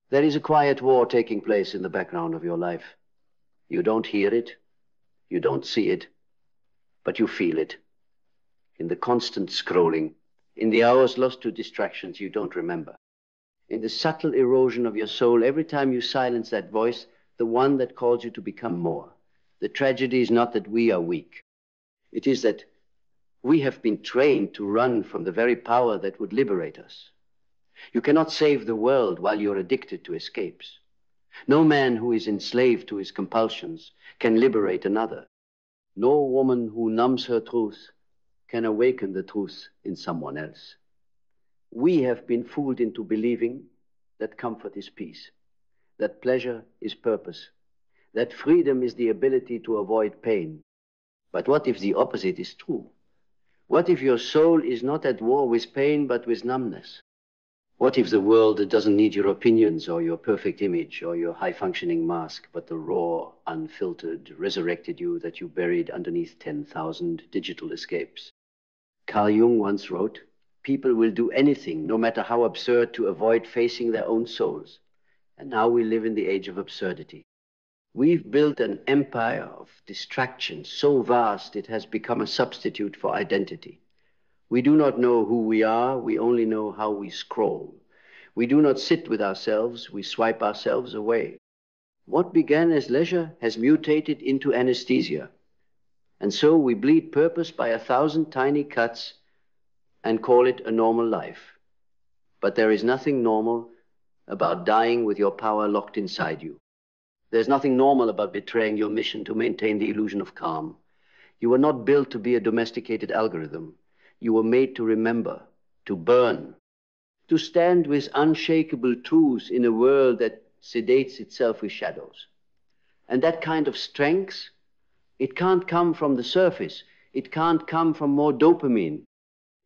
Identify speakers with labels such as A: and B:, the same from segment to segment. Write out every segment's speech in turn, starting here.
A: There is a quiet war taking place in the background of your life. You don't hear it, you don't see it, but you feel it. In the constant scrolling, in the hours lost to distractions you don't remember, in the subtle erosion of your soul every time you silence that voice, the one that calls you to become more. The tragedy is not that we are weak. It is that we have been trained to run from the very power that would liberate us. You cannot save the world while you're addicted to escapes. No man who is enslaved to his compulsions can liberate another. No woman who numbs her truth can awaken the truth in someone else. We have been fooled into believing that comfort is peace, that pleasure is purpose, that freedom is the ability to avoid pain. But what if the opposite is true? What if your soul is not at war with pain, but with numbness? What if the world doesn't need your opinions or your perfect image or your high-functioning mask, but the raw, unfiltered, resurrected you that you buried underneath 10,000 digital escapes? Carl Jung once wrote, "People will do anything, no matter how absurd, to avoid facing their own souls." And now we live in the age of absurdity. We've built an empire of distraction so vast it has become a substitute for identity. We do not know who we are, we only know how we scroll. We do not sit with ourselves, we swipe ourselves away. What began as leisure has mutated into anesthesia. And so we bleed purpose by 1,000 tiny cuts and call it a normal life. But there is nothing normal about dying with your power locked inside you. There's nothing normal about betraying your mission to maintain the illusion of calm. You were not built to be a domesticated algorithm. You were made to remember, to burn, to stand with unshakable truths in a world that sedates itself with shadows. And that kind of strength, it can't come from the surface. It can't come from more dopamine.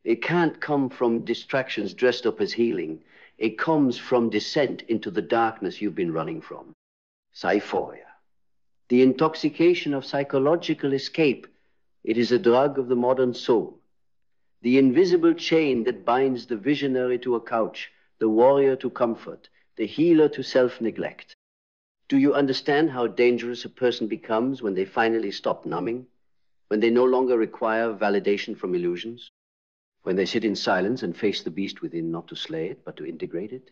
A: It can't come from distractions dressed up as healing. It comes from descent into the darkness you've been running from. Psyphoria. The intoxication of psychological escape. It is a drug of the modern soul. The invisible chain that binds the visionary to a couch, the warrior to comfort, the healer to self-neglect. Do you understand how dangerous a person becomes when they finally stop numbing? When they no longer require validation from illusions? When they sit in silence and face the beast within, not to slay it, but to integrate it?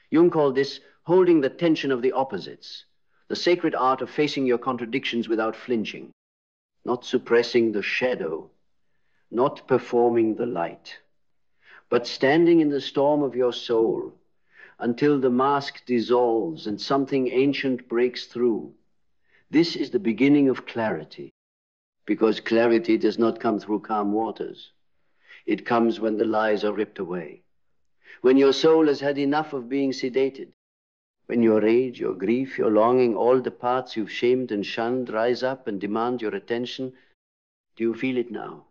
A: Jung called this holding the tension of the opposites, the sacred art of facing your contradictions without flinching, not suppressing the shadow, not performing the light, but standing in the storm of your soul until the mask dissolves and something ancient breaks through. This is the beginning of clarity, because clarity does not come through calm waters. It comes when the lies are ripped away, when your soul has had enough of being sedated, when your rage, your grief, your longing, all the parts you've shamed and shunned rise up and demand your attention. Do you feel it now?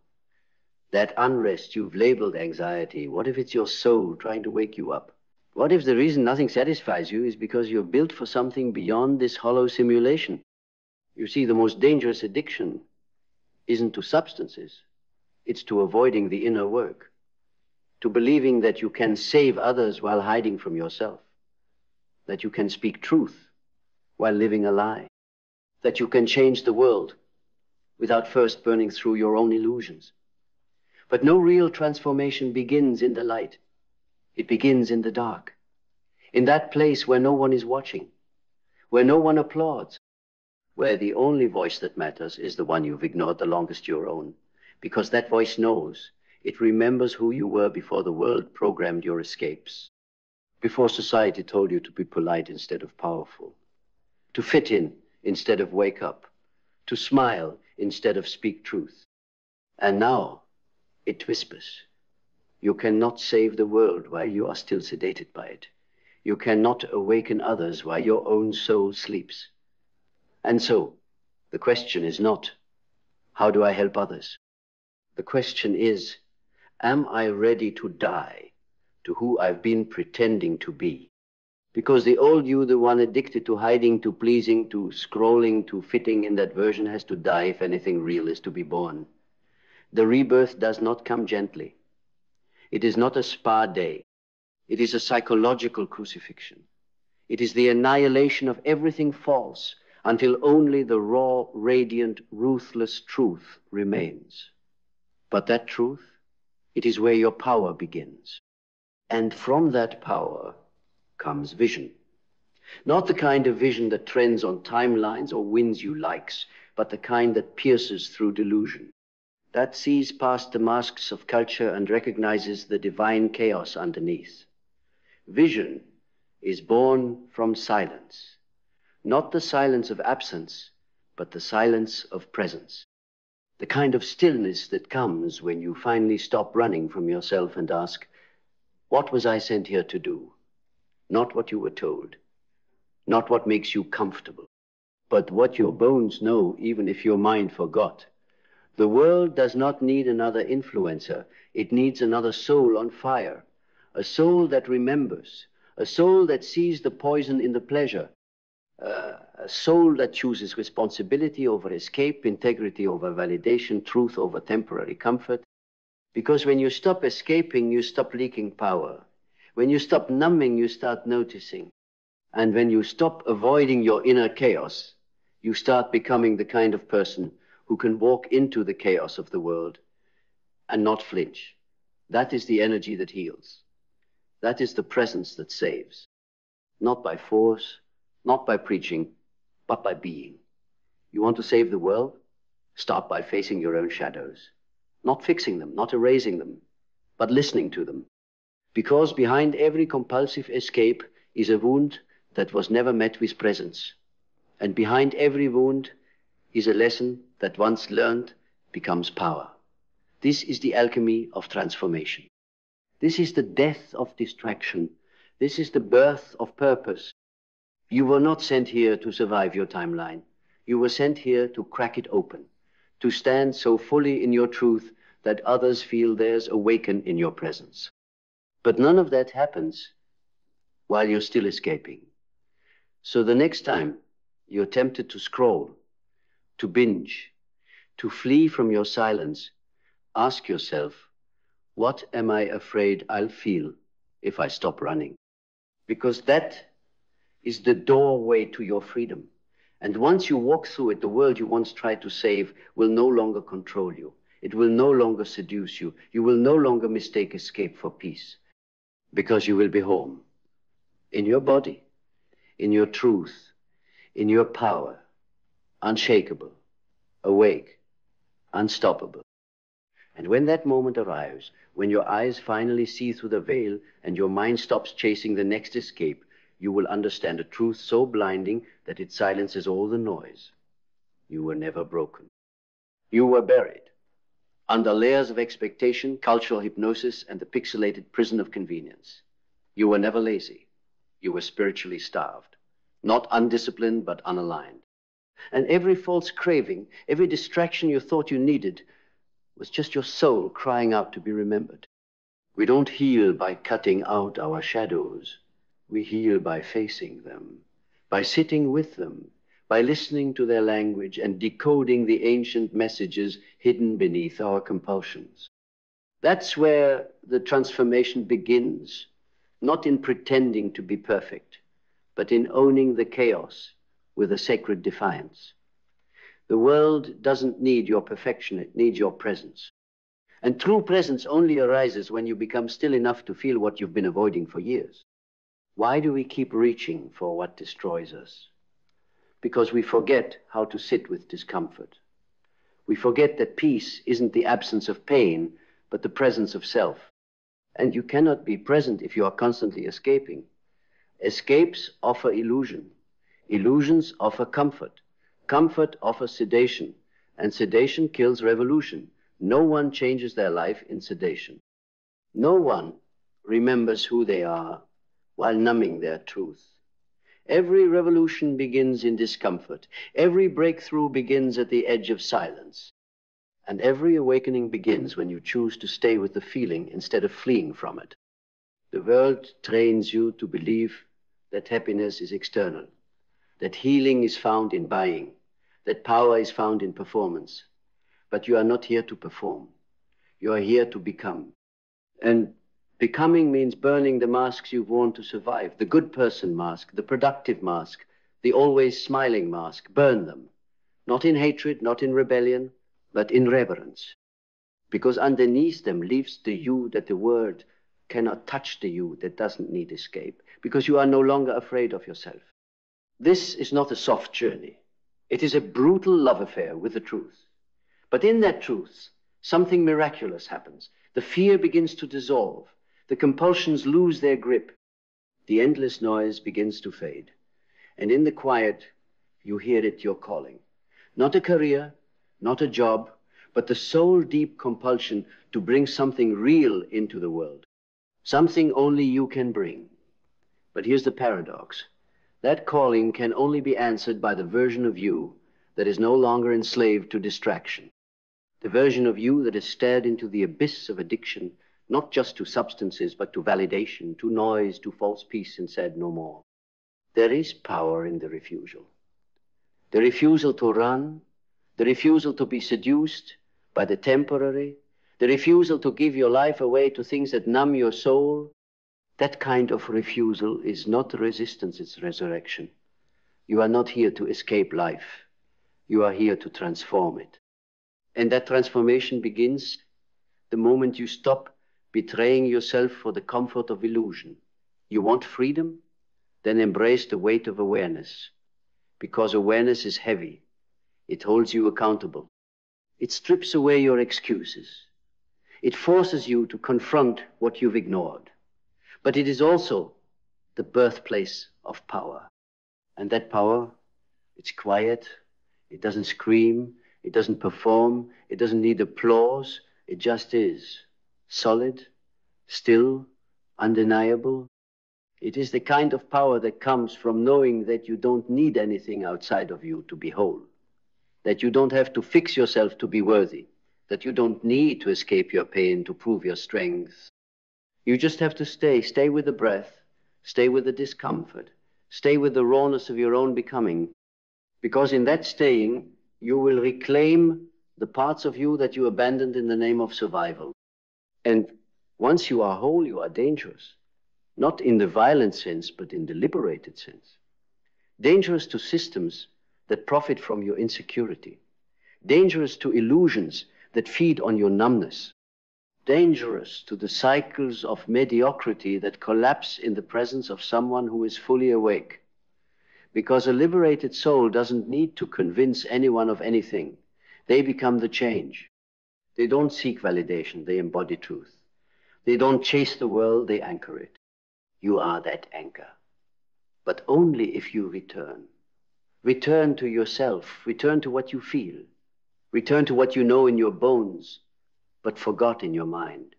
A: That unrest you've labeled anxiety, what if it's your soul trying to wake you up? What if the reason nothing satisfies you is because you're built for something beyond this hollow simulation? You see, the most dangerous addiction isn't to substances. It's to avoiding the inner work, to believing that you can save others while hiding from yourself, that you can speak truth while living a lie, that you can change the world without first burning through your own illusions. But no real transformation begins in the light. It begins in the dark, in that place where no one is watching, where no one applauds, where the only voice that matters is the one you've ignored the longest, your own, because that voice knows, it remembers who you were before the world programmed your escapes, before society told you to be polite instead of powerful, to fit in instead of wake up, to smile instead of speak truth. And now it whispers. You cannot save the world while you are still sedated by it. You cannot awaken others while your own soul sleeps. And so, the question is not, how do I help others? The question is, am I ready to die to who I've been pretending to be? Because the old you, the one addicted to hiding, to pleasing, to scrolling, to fitting in that version, has to die if anything real is to be born. The rebirth does not come gently. It is not a spa day. It is a psychological crucifixion. It is the annihilation of everything false until only the raw, radiant, ruthless truth remains. But that truth, it is where your power begins. And from that power comes vision. Not the kind of vision that trends on timelines or wins you likes, but the kind that pierces through delusion, that sees past the masks of culture and recognizes the divine chaos underneath. Vision is born from silence, not the silence of absence, but the silence of presence. The kind of stillness that comes when you finally stop running from yourself and ask, what was I sent here to do? Not what you were told, not what makes you comfortable, but what your bones know, even if your mind forgot. The world does not need another influencer. It needs another soul on fire, a soul that remembers, a soul that sees the poison in the pleasure, a soul that chooses responsibility over escape, integrity over validation, truth over temporary comfort. Because when you stop escaping, you stop leaking power. When you stop numbing, you start noticing. And when you stop avoiding your inner chaos, you start becoming the kind of person who can walk into the chaos of the world and not flinch. That is the energy that heals. That is the presence that saves. Not by force, not by preaching, but by being. You want to save the world? Start by facing your own shadows. Not fixing them, not erasing them, but listening to them. Because behind every compulsive escape is a wound that was never met with presence. And behind every wound is a lesson that once learned becomes power. This is the alchemy of transformation. This is the death of distraction. This is the birth of purpose. You were not sent here to survive your timeline. You were sent here to crack it open, to stand so fully in your truth that others feel theirs awaken in your presence. But none of that happens while you're still escaping. So the next time you're tempted to scroll, to binge, to flee from your silence, ask yourself, what am I afraid I'll feel if I stop running? Because that is the doorway to your freedom. And once you walk through it, the world you once tried to save will no longer control you. It will no longer seduce you. You will no longer mistake escape for peace. Because you will be home. In your body, in your truth, in your power, unshakable, awake, unstoppable. And when that moment arrives, when your eyes finally see through the veil and your mind stops chasing the next escape, you will understand a truth so blinding that it silences all the noise. You were never broken. You were buried under layers of expectation, cultural hypnosis, and the pixelated prison of convenience. You were never lazy. You were spiritually starved, not undisciplined, but unaligned. And every false craving, every distraction you thought you needed was just your soul crying out to be remembered. We don't heal by cutting out our shadows. We heal by facing them, by sitting with them, by listening to their language and decoding the ancient messages hidden beneath our compulsions. That's where the transformation begins, not in pretending to be perfect, but in owning the chaos with a sacred defiance. The world doesn't need your perfection, it needs your presence. And true presence only arises when you become still enough to feel what you've been avoiding for years. Why do we keep reaching for what destroys us? Because we forget how to sit with discomfort. We forget that peace isn't the absence of pain, but the presence of self. And you cannot be present if you are constantly escaping. Escapes offer illusion. Illusions offer comfort. Comfort offers sedation. And sedation kills revolution. No one changes their life in sedation. No one remembers who they are while numbing their truth. Every revolution begins in discomfort. Every breakthrough begins at the edge of silence. And every awakening begins when you choose to stay with the feeling instead of fleeing from it. The world trains you to believe that happiness is external, that healing is found in buying, that power is found in performance. But you are not here to perform. You are here to become. And Becoming means burning the masks you've worn to survive. The good person mask, the productive mask, the always smiling mask. Burn them. Not in hatred, not in rebellion, but in reverence. Because underneath them lives the you that the world cannot touch, the you that doesn't need escape. Because you are no longer afraid of yourself. This is not a soft journey. It is a brutal love affair with the truth. But in that truth, something miraculous happens. The fear begins to dissolve. The compulsions lose their grip. The endless noise begins to fade. And in the quiet, you hear it your calling. Not a career, not a job, but the soul-deep compulsion to bring something real into the world. Something only you can bring. But here's the paradox. That calling can only be answered by the version of you that is no longer enslaved to distraction. The version of you that is stared into the abyss of addiction, not just to substances, but to validation, to noise, to false peace, and said no more. There is power in the refusal. The refusal to run, the refusal to be seduced by the temporary, the refusal to give your life away to things that numb your soul. That kind of refusal is not resistance, it's resurrection. You are not here to escape life. You are here to transform it. And that transformation begins the moment you stop betraying yourself for the comfort of illusion. You want freedom? Then embrace the weight of awareness. Because awareness is heavy. It holds you accountable. It strips away your excuses. It forces you to confront what you've ignored. But it is also the birthplace of power. And that power, it's quiet. It doesn't scream. It doesn't perform. It doesn't need applause. It just is. Solid, still, undeniable. It is the kind of power that comes from knowing that you don't need anything outside of you to be whole. That you don't have to fix yourself to be worthy. That you don't need to escape your pain to prove your strength. You just have to stay with the breath, stay with the discomfort, stay with the rawness of your own becoming. Because in that staying, you will reclaim the parts of you that you abandoned in the name of survival. And once you are whole, you are dangerous. Not in the violent sense, but in the liberated sense. Dangerous to systems that profit from your insecurity. Dangerous to illusions that feed on your numbness. Dangerous to the cycles of mediocrity that collapse in the presence of someone who is fully awake. Because a liberated soul doesn't need to convince anyone of anything. They become the change. They don't seek validation, they embody truth. They don't chase the world, they anchor it. You are that anchor. But only if you return. Return to yourself, return to what you feel. Return to what you know in your bones, but forgot in your mind.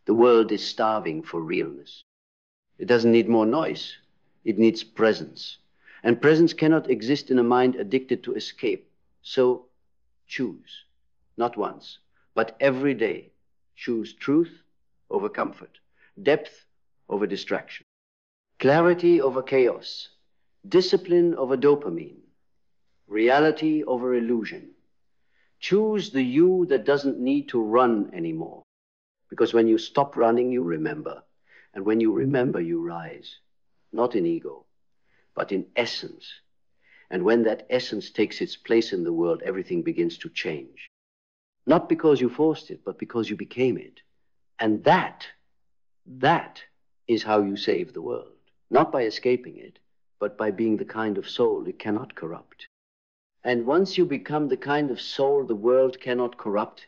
A: The world is starving for realness. It doesn't need more noise. It needs presence. And presence cannot exist in a mind addicted to escape. So choose, not once, but every day. Choose truth over comfort, depth over distraction, clarity over chaos, discipline over dopamine, reality over illusion. Choose the you that doesn't need to run anymore. Because when you stop running, you remember. And when you remember, you rise. Not in ego, but in essence. And when that essence takes its place in the world, everything begins to change. Not because you forced it, but because you became it. And that is how you save the world. Not by escaping it, but by being the kind of soul it cannot corrupt. And once you become the kind of soul the world cannot corrupt,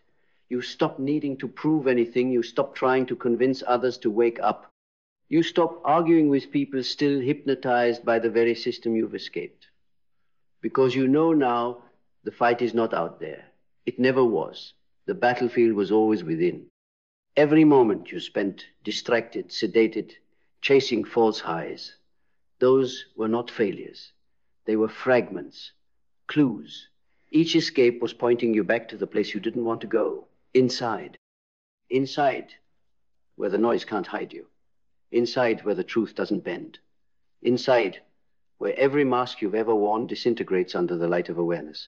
A: you stop needing to prove anything. You stop trying to convince others to wake up. You stop arguing with people still hypnotized by the very system you've escaped. Because you know now the fight is not out there. It never was. The battlefield was always within. Every moment you spent distracted, sedated, chasing false highs, those were not failures. They were fragments, clues. Each escape was pointing you back to the place you didn't want to go. Inside. Inside, where the noise can't hide you. Inside, where the truth doesn't bend. Inside, where every mask you've ever worn disintegrates under the light of awareness.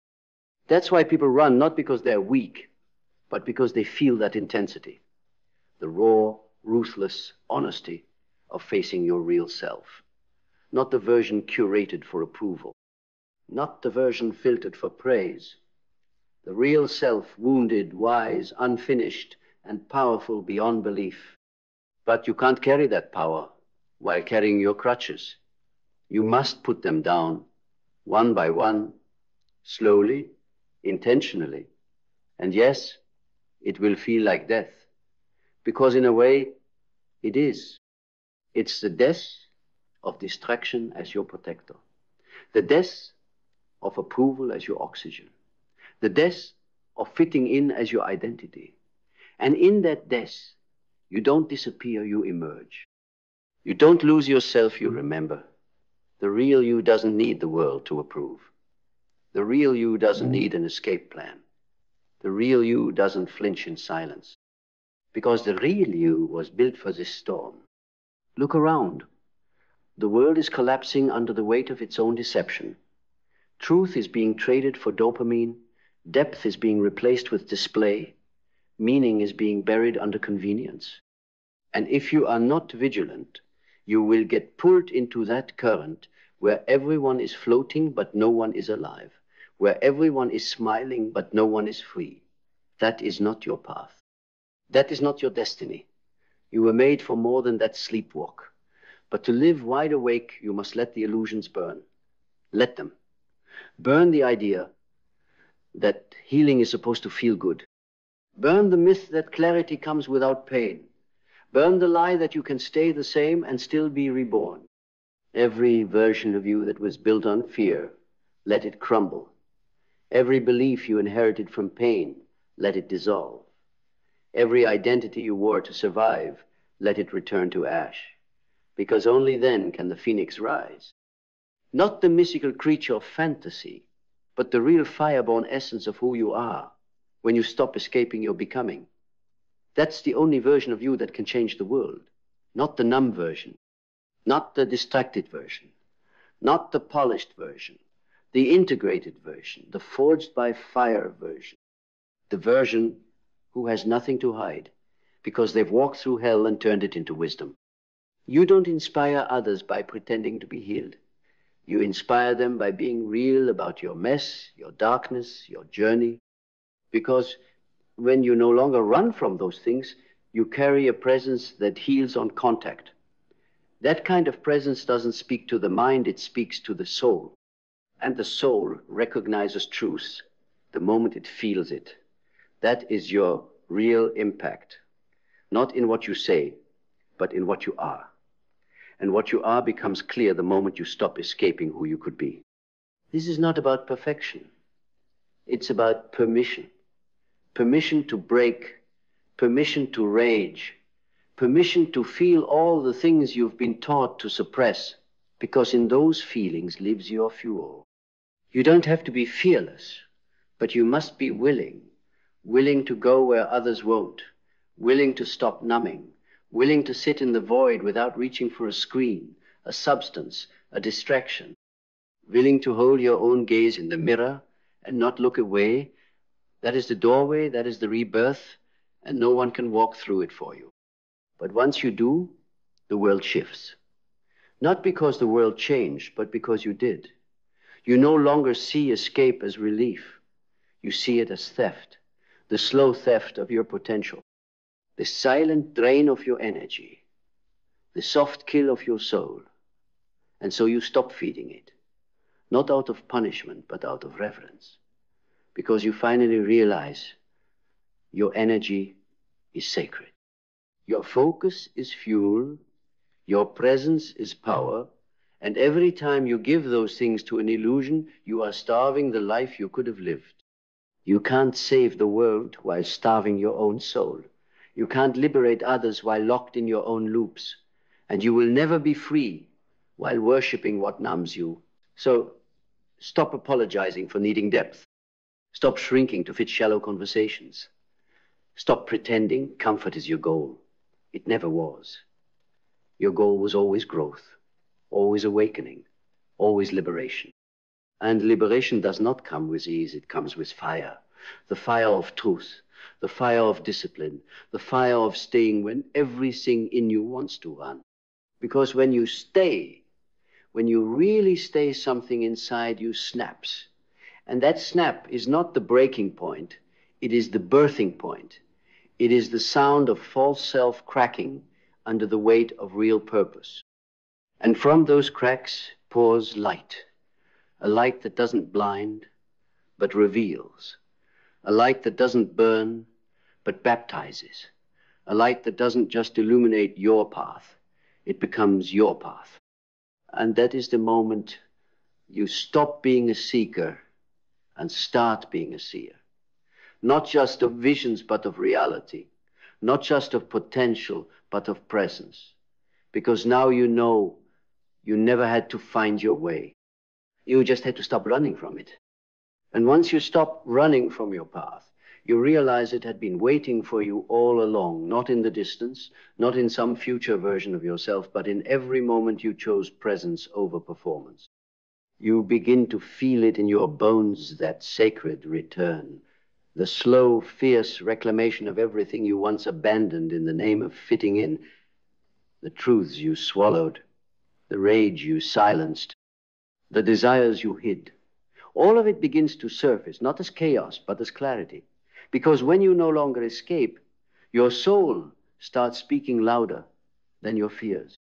A: That's why people run, not because they're weak, but because they feel that intensity. The raw, ruthless honesty of facing your real self. Not the version curated for approval. Not the version filtered for praise. The real self, wounded, wise, unfinished, and powerful beyond belief. But you can't carry that power while carrying your crutches. You must put them down, one by one, slowly, intentionally. And yes, it will feel like death. Because in a way, it is. It's the death of distraction as your protector. The death of approval as your oxygen. The death of fitting in as your identity. And in that death, you don't disappear, you emerge. You don't lose yourself, you remember. The real you doesn't need the world to approve. The real you doesn't need an escape plan. The real you doesn't flinch in silence. Because the real you was built for this storm. Look around. The world is collapsing under the weight of its own deception. Truth is being traded for dopamine. Depth is being replaced with display. Meaning is being buried under convenience. And if you are not vigilant, you will get pulled into that current where everyone is floating but no one is alive, where everyone is smiling but no one is free. That is not your path. That is not your destiny. You were made for more than that sleepwalk. But to live wide awake, you must let the illusions burn. Let them. Burn the idea that healing is supposed to feel good. Burn the myth that clarity comes without pain. Burn the lie that you can stay the same and still be reborn. Every version of you that was built on fear, let it crumble. Every belief you inherited from pain, let it dissolve. Every identity you wore to survive, let it return to ash. Because only then can the phoenix rise. Not the mystical creature of fantasy, but the real fireborn essence of who you are when you stop escaping your becoming. That's the only version of you that can change the world. Not the numb version, not the distracted version, not the polished version, the integrated version, the forged by fire version, the version who has nothing to hide because they've walked through hell and turned it into wisdom. You don't inspire others by pretending to be healed. You inspire them by being real about your mess, your darkness, your journey. Because when you no longer run from those things, you carry a presence that heals on contact. That kind of presence doesn't speak to the mind, it speaks to the soul. And the soul recognizes truth the moment it feels it. That is your real impact. Not in what you say, but in what you are. And what you are becomes clear the moment you stop escaping who you could be. This is not about perfection. It's about permission. Permission to break, permission to rage, permission to feel all the things you've been taught to suppress, because in those feelings lives your fuel. You don't have to be fearless, but you must be willing to go where others won't, willing to stop numbing, willing to sit in the void without reaching for a screen, a substance, a distraction, willing to hold your own gaze in the mirror and not look away. That is the doorway, that is the rebirth, and no one can walk through it for you. But once you do, the world shifts. Not because the world changed, but because you did. You no longer see escape as relief. You see it as theft, the slow theft of your potential, the silent drain of your energy, the soft kill of your soul. And so you stop feeding it, not out of punishment, but out of reverence. Because you finally realize your energy is sacred. Your focus is fuel, your presence is power, and every time you give those things to an illusion, you are starving the life you could have lived. You can't save the world while starving your own soul. You can't liberate others while locked in your own loops. And you will never be free while worshiping what numbs you. So stop apologizing for needing depth. Stop shrinking to fit shallow conversations. Stop pretending comfort is your goal. It never was. Your goal was always growth, always awakening, always liberation. And liberation does not come with ease, it comes with fire. The fire of truth, the fire of discipline, the fire of staying when everything in you wants to run. Because when you stay, when you really stay, something inside you snaps. And that snap is not the breaking point, it is the birthing point. It is the sound of false self cracking under the weight of real purpose. And from those cracks pours light, a light that doesn't blind, but reveals, a light that doesn't burn, but baptizes, a light that doesn't just illuminate your path, it becomes your path. And that is the moment you stop being a seeker and start being a seer. Not just of visions, but of reality. Not just of potential, but of presence. Because now you know you never had to find your way. You just had to stop running from it. And once you stop running from your path, you realize it had been waiting for you all along, not in the distance, not in some future version of yourself, but in every moment you chose presence over performance. You begin to feel it in your bones, that sacred return, the slow, fierce reclamation of everything you once abandoned in the name of fitting in, the truths you swallowed, the rage you silenced, the desires you hid. All of it begins to surface, not as chaos, but as clarity. Because when you no longer escape, your soul starts speaking louder than your fears.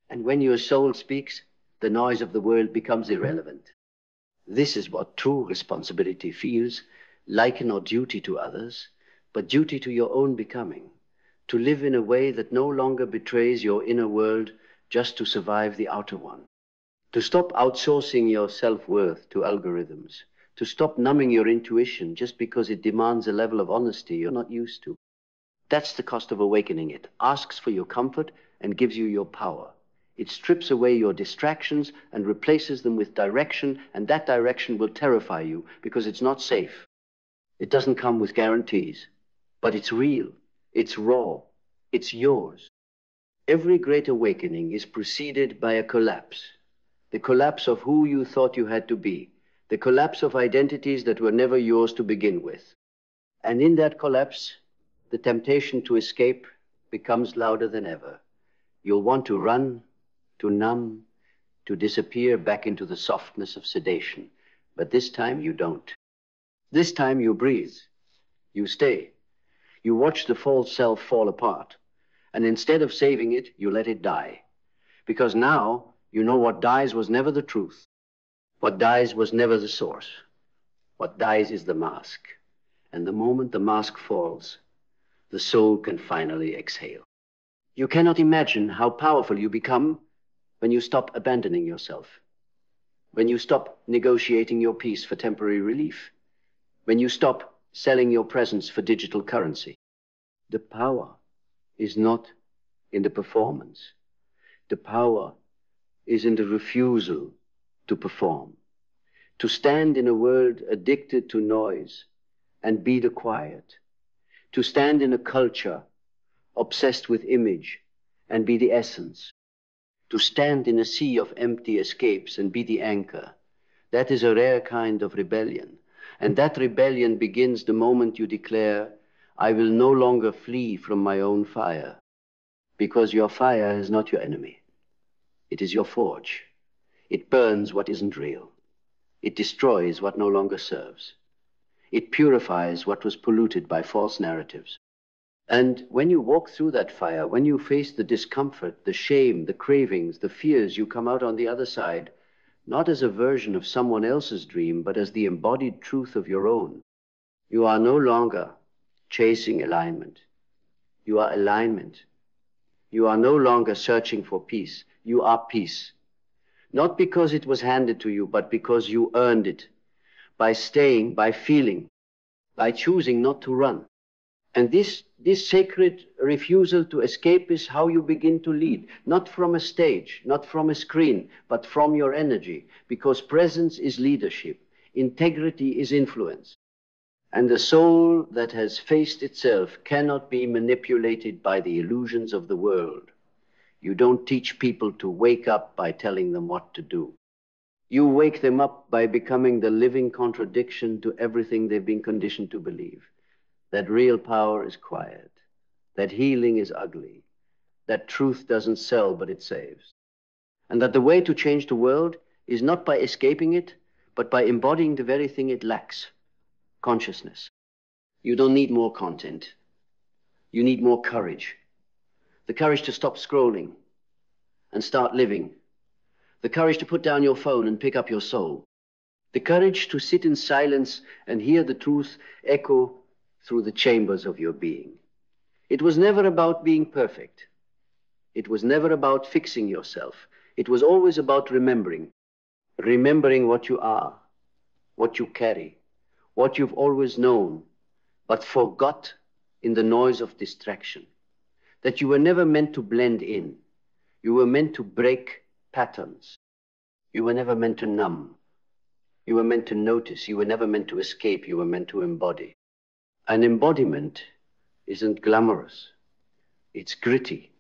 A: And when your soul speaks, the noise of the world becomes irrelevant. This is what true responsibility feels, like not duty to others, but duty to your own becoming, to live in a way that no longer betrays your inner world just to survive the outer one, to stop outsourcing your self-worth to algorithms, to stop numbing your intuition just because it demands a level of honesty you're not used to. That's the cost of awakening. It asks for your comfort and gives you your power. It strips away your distractions and replaces them with direction, and that direction will terrify you because it's not safe. It doesn't come with guarantees, but it's real, it's raw, it's yours. Every great awakening is preceded by a collapse, the collapse of who you thought you had to be, the collapse of identities that were never yours to begin with. And in that collapse, the temptation to escape becomes louder than ever. You'll want to run, to numb, to disappear back into the softness of sedation. But this time you don't. This time you breathe. You stay. You watch the false self fall apart. And instead of saving it, you let it die. Because now you know what dies was never the truth. What dies was never the source. What dies is the mask. And the moment the mask falls, the soul can finally exhale. You cannot imagine how powerful you become when you stop abandoning yourself, when you stop negotiating your peace for temporary relief, when you stop selling your presence for digital currency. The power is not in the performance. The power is in the refusal to perform, to stand in a world addicted to noise and be the quiet, to stand in a culture obsessed with image and be the essence, to stand in a sea of empty escapes and be the anchor. That is a rare kind of rebellion. And that rebellion begins the moment you declare, I will no longer flee from my own fire, because your fire is not your enemy. It is your forge. It burns what isn't real. It destroys what no longer serves. It purifies what was polluted by false narratives. And when you walk through that fire, when you face the discomfort, the shame, the cravings, the fears, you come out on the other side, not as a version of someone else's dream, but as the embodied truth of your own. You are no longer chasing alignment. You are alignment. You are no longer searching for peace. You are peace. Not because it was handed to you, but because you earned it. By staying, by feeling, by choosing not to run. And this sacred refusal to escape is how you begin to lead. Not from a stage, not from a screen, but from your energy. Because presence is leadership. Integrity is influence. And the soul that has faced itself cannot be manipulated by the illusions of the world. You don't teach people to wake up by telling them what to do. You wake them up by becoming the living contradiction to everything they've been conditioned to believe. that real power is quiet, that healing is ugly, that truth doesn't sell but it saves, and that the way to change the world is not by escaping it, but by embodying the very thing it lacks, consciousness. You don't need more content. You need more courage. The courage to stop scrolling and start living. The courage to put down your phone and pick up your soul. The courage to sit in silence and hear the truth echo through the chambers of your being. It was never about being perfect. It was never about fixing yourself. It was always about remembering. Remembering what you are, what you carry, what you've always known, but forgot in the noise of distraction. That you were never meant to blend in. You were meant to break patterns. You were never meant to numb. You were meant to notice. You were never meant to escape. You were meant to embody. An embodiment isn't glamorous. It's gritty.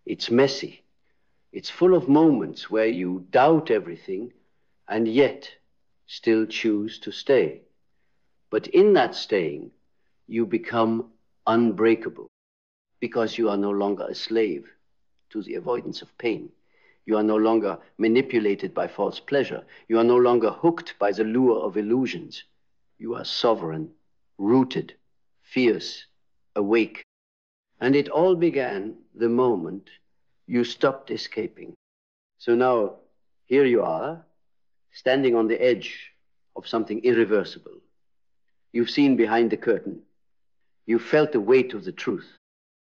A: It's messy. It's full of moments where you doubt everything and yet still choose to stay. But in that staying, you become unbreakable because you are no longer a slave to the avoidance of pain. You are no longer manipulated by false pleasure. You are no longer hooked by the lure of illusions. You are sovereign, rooted, fierce, awake. And it all began the moment you stopped escaping. So now, here you are, standing on the edge of something irreversible. You've seen behind the curtain. You've felt the weight of the truth.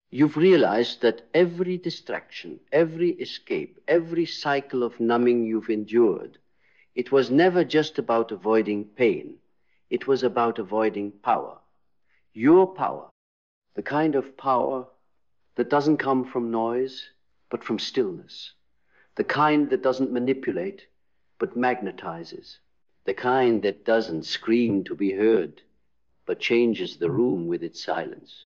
A: You've realized that every distraction, every escape, every cycle of numbing you've endured, it was never just about avoiding pain. It was about avoiding power. Your power, the kind of power that doesn't come from noise, but from stillness. The kind that doesn't manipulate, but magnetizes. The kind that doesn't scream to be heard, but changes the room with its silence.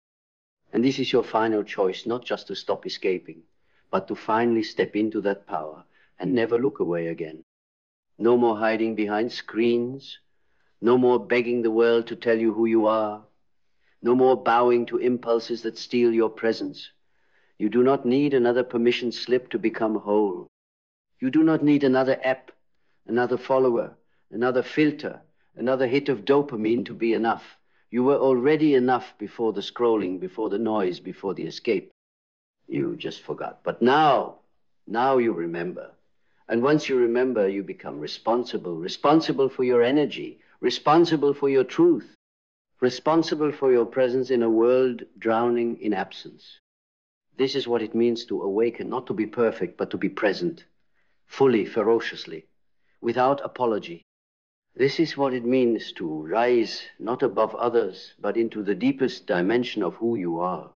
A: And this is your final choice, not just to stop escaping, but to finally step into that power and never look away again. No more hiding behind screens. No more begging the world to tell you who you are. No more bowing to impulses that steal your presence. You do not need another permission slip to become whole. You do not need another app, another follower, another filter, another hit of dopamine to be enough. You were already enough before the scrolling, before the noise, before the escape. You just forgot. But now you remember. And once you remember, you become responsible for your energy, responsible for your truth, responsible for your presence in a world drowning in absence. This is what it means to awaken, not to be perfect, but to be present, fully, ferociously, without apology. This is what it means to rise not above others, but into the deepest dimension of who you are.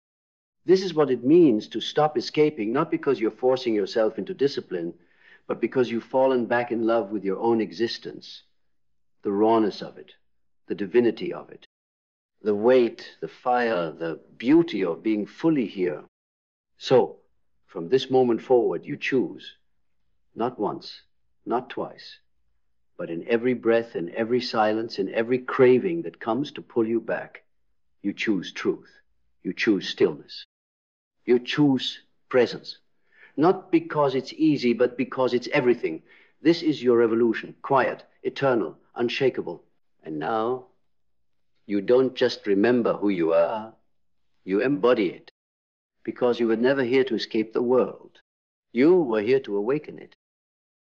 A: This is what it means to stop escaping, not because you're forcing yourself into discipline, but because you've fallen back in love with your own existence, the rawness of it, the divinity of it, the weight, the fire, the beauty of being fully here. So, from this moment forward, you choose, not once, not twice, but in every breath, in every silence, in every craving that comes to pull you back, you choose truth. You choose stillness. You choose presence. Not because it's easy, but because it's everything. This is your revolution, quiet, eternal, unshakable. And now, you don't just remember who you are, you embody it. Because you were never here to escape the world. You were here to awaken it.